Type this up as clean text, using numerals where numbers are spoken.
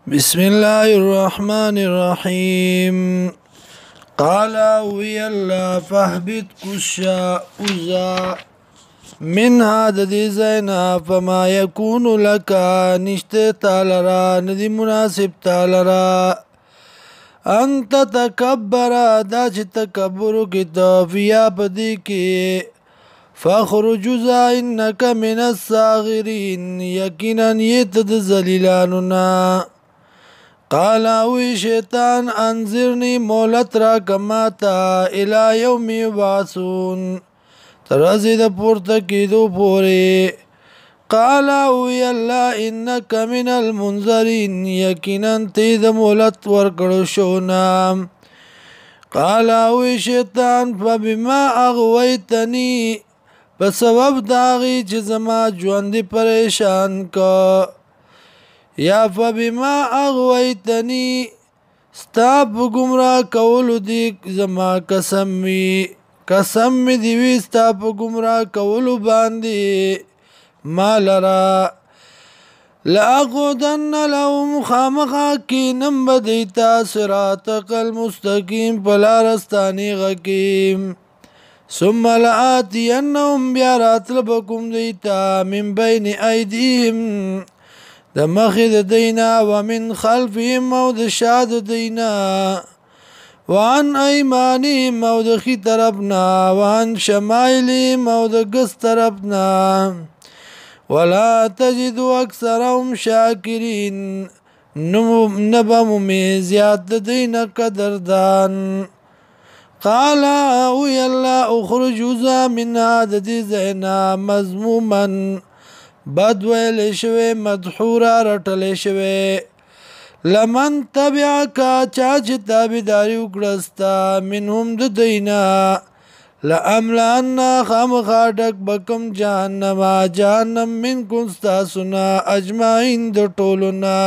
بسم الله الرحمن الرحيم. قال وي الله فاهبط كشا أزا منها ددي زينا فما يكون لك نشت تالرا ندي مناسب تالرا أنت تكبر داش تكبر كتاب فيا بديكي فاخرج ذا إنك من الصاغرين يقينا يتد زليلاننا. قال وی شیطان انذرنی مولت را کماتا الى یوم یبعثون ترازی دا پورتا کیدو پوری. قال وی اللہ انک من المنذرین یقینا تید مولت ورکڑو شونا. قال وی شیطان فبما اغویتنی بسبب داغی چه زما جواندی پریشان کا یا فبما اغویتنی ستا په گمراه کولو دی زما قسم می دیوی ستا په گمراه کولو باندې ما لرا لأقعدن لهم خامخا کینم بدیتا صراطک المستقیم پلارستانی غکیم ثم لآتینهم بیا راتلبکم دیتا من بین ایدیهم د مخې د دینا ومن خلفهم او د شا د دینا وعن ایمانهم او د خی طرفنا وعن شمائلهم او د ګس طرفنا ولا تجد اکثرهم شاکرین نبم زیاد د دینا قدردان. قال وی الله اخرج ذا منها د دې زینا مذموما بد ویل شوی مدحورا رټل شوی لمن تبعکا چا چې تابعداري وکړستا منهم د دینا لاملان خامخا ډک بکم جهنم منکم ستاسونا اجمعین د ټولو نه.